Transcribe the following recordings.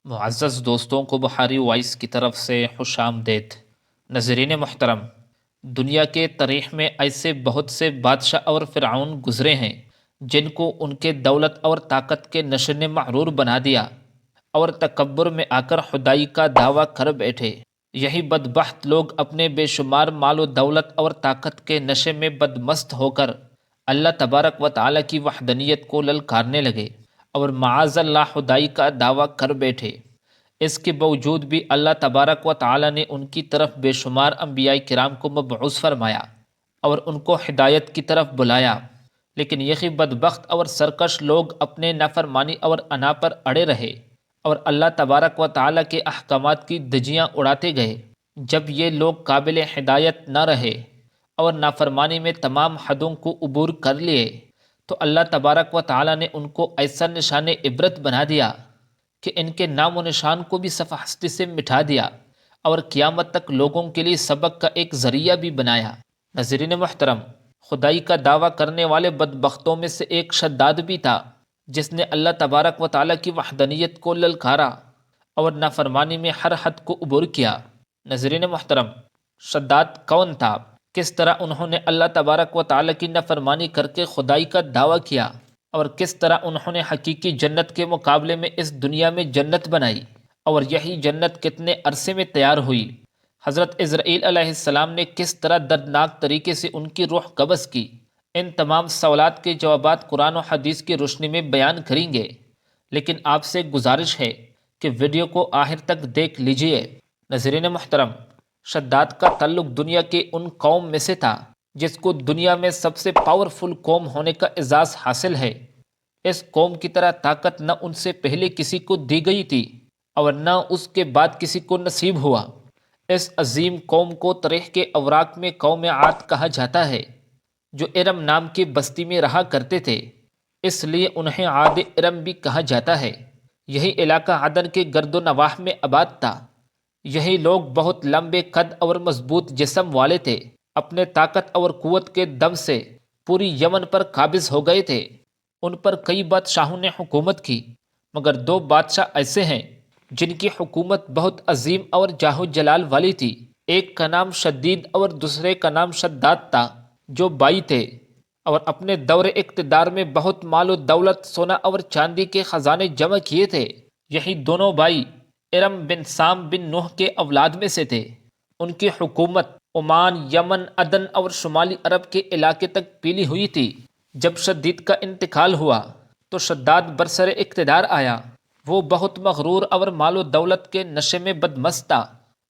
معزز دوستوں کو بخاری وائس کی طرف سے خوش آمدید۔ ناظرین محترم، دنیا کے تاریخ میں ایسے بہت سے بادشاہ اور فرعون گزرے ہیں جن کو ان کے دولت اور طاقت کے نشے نے مغرور بنا دیا اور تکبر میں آ کر خدائی کا دعویٰ کر بیٹھے۔ یہی بدبخت لوگ اپنے بے شمار مال و دولت اور طاقت کے نشے میں بدمست ہو کر اللہ تبارک و تعالیٰ کی وحدانیت کو للکارنے لگے اور معاذ اللہ خدائی کا دعویٰ کر بیٹھے۔ اس کے باوجود بھی اللہ تبارک و تعالیٰ نے ان کی طرف بے شمار انبیاء کرام کو مبعوث فرمایا اور ان کو ہدایت کی طرف بلایا، لیکن یہی بدبخت اور سرکش لوگ اپنے نافرمانی اور انا پر اڑے رہے اور اللہ تبارک و تعالیٰ کے احکامات کی دھجیاں اڑاتے گئے۔ جب یہ لوگ قابل ہدایت نہ رہے اور نافرمانی میں تمام حدوں کو عبور کر لیے تو اللہ تبارک و تعالیٰ نے ان کو ایسا نشان عبرت بنا دیا کہ ان کے نام و نشان کو بھی صفحہ ہستی سے مٹا دیا اور قیامت تک لوگوں کے لیے سبق کا ایک ذریعہ بھی بنایا۔ ناظرین محترم، خدائی کا دعویٰ کرنے والے بدبختوں میں سے ایک شداد بھی تھا جس نے اللہ تبارک و تعالیٰ کی وحدانیت کو للکارا اور نافرمانی میں ہر حد کو عبور کیا۔ ناظرین محترم، شداد کون تھا؟ کس طرح انہوں نے اللہ تبارک و تعالیٰ کی نافرمانی کر کے خدائی کا دعویٰ کیا اور کس طرح انہوں نے حقیقی جنت کے مقابلے میں اس دنیا میں جنت بنائی، اور یہی جنت کتنے عرصے میں تیار ہوئی۔ حضرت عزرائیل علیہ السلام نے کس طرح دردناک طریقے سے ان کی روح قبض کی، ان تمام سوالات کے جوابات قرآن و حدیث کی روشنی میں بیان کریں گے، لیکن آپ سے گزارش ہے کہ ویڈیو کو آخر تک دیکھ لیجئے۔ ناظرین محترم، شداد کا تعلق دنیا کے ان قوم میں سے تھا جس کو دنیا میں سب سے پاورفل قوم ہونے کا اعزاز حاصل ہے۔ اس قوم کی طرح طاقت نہ ان سے پہلے کسی کو دی گئی تھی اور نہ اس کے بعد کسی کو نصیب ہوا۔ اس عظیم قوم کو تاریخ کے اوراق میں قوم عاد کہا جاتا ہے، جو ارم نام کی بستی میں رہا کرتے تھے، اس لیے انہیں عاد ارم بھی کہا جاتا ہے۔ یہی علاقہ عدن کے گرد و نواح میں آباد تھا۔ یہی لوگ بہت لمبے قد اور مضبوط جسم والے تھے، اپنے طاقت اور قوت کے دم سے پوری یمن پر قابض ہو گئے تھے۔ ان پر کئی بادشاہوں نے حکومت کی، مگر دو بادشاہ ایسے ہیں جن کی حکومت بہت عظیم اور جاہ و جلال والی تھی۔ ایک کا نام شدید اور دوسرے کا نام شداد تھا، جو بائی تھے اور اپنے دور اقتدار میں بہت مال و دولت، سونا اور چاندی کے خزانے جمع کیے تھے۔ یہی دونوں بھائی ارم بن سام بن نوح کے اولاد میں سے تھے۔ ان کی حکومت عمان، یمن، عدن اور شمالی عرب کے علاقے تک پھیلی ہوئی تھی۔ جب شدید کا انتقال ہوا تو شداد برسر اقتدار آیا۔ وہ بہت مغرور اور مال و دولت کے نشے میں بدمست تھا۔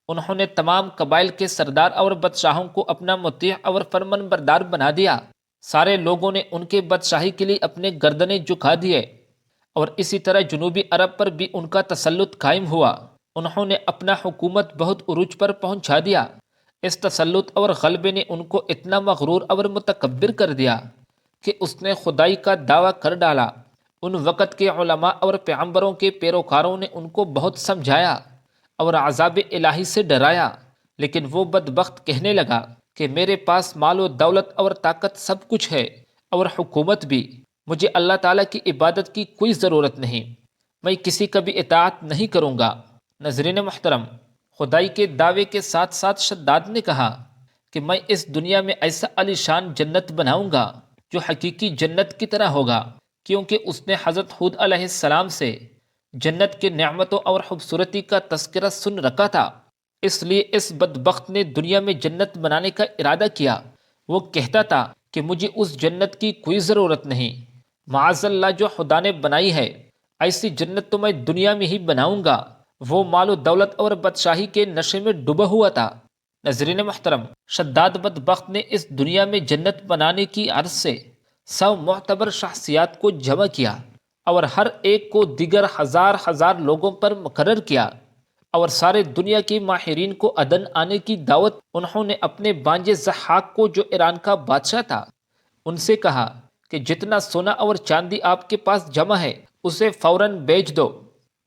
انہوں نے تمام قبائل کے سردار اور بادشاہوں کو اپنا مطیع اور فرمان بردار بنا دیا۔ سارے لوگوں نے ان کے بادشاہی کے لیے اپنے گردنیں جھکا دیے، اور اسی طرح جنوبی عرب پر بھی ان کا تسلط قائم ہوا۔ انہوں نے اپنا حکومت بہت عروج پر پہنچا دیا۔ اس تسلط اور غلبے نے ان کو اتنا مغرور اور متکبر کر دیا کہ اس نے خدائی کا دعویٰ کر ڈالا۔ ان وقت کے علماء اور پیغمبروں کے پیروکاروں نے ان کو بہت سمجھایا اور عذاب الہی سے ڈرایا، لیکن وہ بدبخت کہنے لگا کہ میرے پاس مال و دولت اور طاقت سب کچھ ہے اور حکومت بھی، مجھے اللہ تعالیٰ کی عبادت کی کوئی ضرورت نہیں، میں کسی کا بھی اطاعت نہیں کروں گا۔ ناظرین محترم، خدائی کے دعوے کے ساتھ ساتھ شداد نے کہا کہ میں اس دنیا میں ایسا عالی شان جنت بناؤں گا جو حقیقی جنت کی طرح ہوگا، کیونکہ اس نے حضرت ہود علیہ السلام سے جنت کے نعمتوں اور خوبصورتی کا تذکرہ سن رکھا تھا، اس لیے اس بدبخت نے دنیا میں جنت بنانے کا ارادہ کیا۔ وہ کہتا تھا کہ مجھے اس جنت کی کوئی ضرورت نہیں، معاذ اللہ جو خدا نے بنائی ہے ایسی جنت تو میں دنیا میں ہی بناؤں گا۔ وہ مال و دولت اور بادشاہی کے نشے میں ڈوبا ہوا تھا۔ ناظرین محترم، شداد بدبخت نے اس دنیا میں جنت بنانے کی عرض سے 100 معتبر شخصیات کو جمع کیا اور ہر ایک کو دیگر ہزار لوگوں پر مقرر کیا، اور سارے دنیا کے ماہرین کو عدن آنے کی دعوت۔ انہوں نے اپنے بانجے ضحاک کو، جو ایران کا بادشاہ تھا، ان سے کہا کہ جتنا سونا اور چاندی آپ کے پاس جمع ہے اسے فوراً بیچ دو،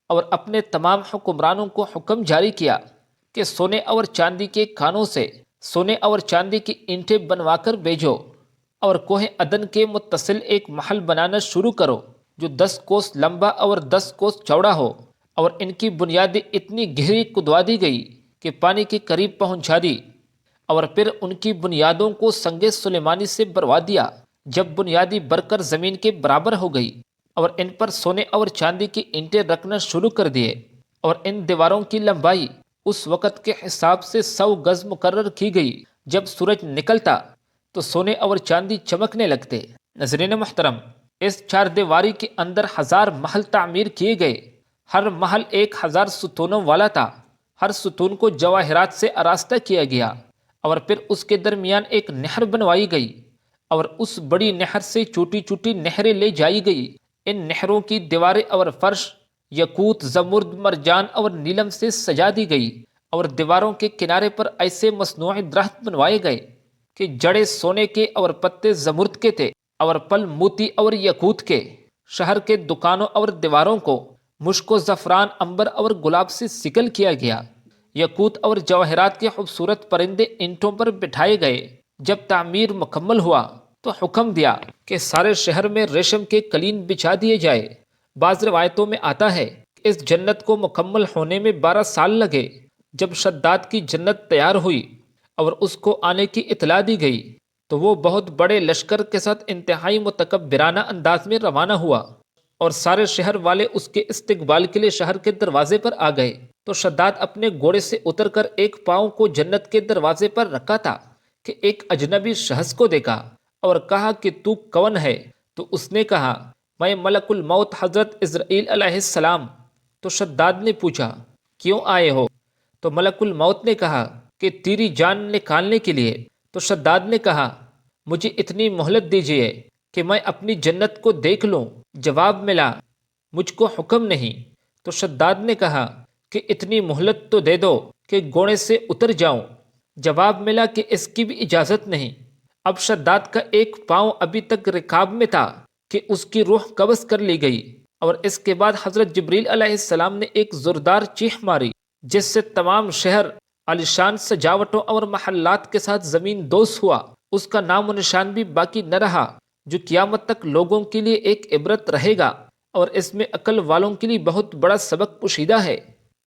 اور اپنے تمام حکمرانوں کو حکم جاری کیا کہ سونے اور چاندی کے کانوں سے سونے اور چاندی کی اینٹیں بنوا کر بھیجو، اور کوہ عدن کے متصل ایک محل بنانا شروع کرو جو 10 کوس لمبا اور 10 کوس چوڑا ہو، اور ان کی بنیادیں اتنی گہری کدوا دی گئی کہ پانی کے قریب پہنچا دی، اور پھر ان کی بنیادوں کو سنگ سلیمانی سے بروا دیا۔ جب بنیادی بر کر زمین کے برابر ہو گئی اور ان پر سونے اور چاندی کی اینٹیں رکھنا شروع کر دیے، اور ان دیواروں کی لمبائی اس وقت کے حساب سے 100 گز مقرر کی گئی، جب سورج نکلتا تو سونے اور چاندی چمکنے لگتے۔ ناظرین محترم، اس چار دیواری کے اندر 1000 محل تعمیر کیے گئے۔ ہر محل 1000 ستونوں والا تھا۔ ہر ستون کو جواہرات سے آراستہ کیا گیا، اور پھر اس کے درمیان ایک نہر بنوائی گئی، اور اس بڑی نہر سے چھوٹی چھوٹی نہریں لے جائی گئی۔ ان نہروں کی دیواریں اور فرش یاقوت، زمرد، مرجان اور نیلم سے سجا دی گئی، اور دیواروں کے کنارے پر ایسے مصنوعی درخت بنوائے گئے کہ جڑیں سونے کے اور پتے زمرد کے تھے، اور پھل موتی اور یاقوت کے۔ شہر کے دکانوں اور دیواروں کو مشک و زعفران، عنبر اور گلاب سے سکل کیا گیا۔ یاقوت اور جواہرات کے خوبصورت پرندے اینٹوں پر بٹھائے گئے۔ جب تعمیر مکمل ہوا تو حکم دیا کہ سارے شہر میں ریشم کے قلین بچھا دیے جائے۔ بعض روایتوں میں آتا ہے کہ اس جنت کو مکمل ہونے میں 12 سال لگے۔ جب شداد کی جنت تیار ہوئی اور اس کو آنے کی اطلاع دی گئی تو وہ بہت بڑے لشکر کے ساتھ انتہائی متکبرانہ انداز میں روانہ ہوا، اور سارے شہر والے اس کے استقبال کے لیے شہر کے دروازے پر آ گئے۔ تو شداد اپنے گھوڑے سے اتر کر ایک پاؤں کو جنت کے دروازے پر رکھا تھا کہ ایک اجنبی شخص کو دیکھا اور کہا کہ تو کون ہے؟ تو اس نے کہا، میں ملک الموت حضرت عزرائیل علیہ السلام۔ تو شداد نے پوچھا، کیوں آئے ہو؟ تو ملک الموت نے کہا کہ تیری جان نکالنے کے لیے۔ تو شداد نے کہا، مجھے اتنی مہلت دیجیے کہ میں اپنی جنت کو دیکھ لوں۔ جواب ملا، مجھ کو حکم نہیں۔ تو شداد نے کہا کہ اتنی مہلت تو دے دو کہ گھوڑے سے اتر جاؤں۔ جواب ملا کہ اس کی بھی اجازت نہیں۔ اب شداد کا ایک پاؤں ابھی تک رکاب میں تھا کہ اس کی روح قبض کر لی گئی، اور اس کے بعد حضرت جبریل علیہ السلام نے ایک زوردار چیخ ماری، جس سے تمام شہر عالیشان سجاوٹوں اور محلات کے ساتھ زمین دوز ہوا۔ اس کا نام و نشان بھی باقی نہ رہا، جو قیامت تک لوگوں کے لیے ایک عبرت رہے گا، اور اس میں عقل والوں کے لیے بہت بڑا سبق پوشیدہ ہے۔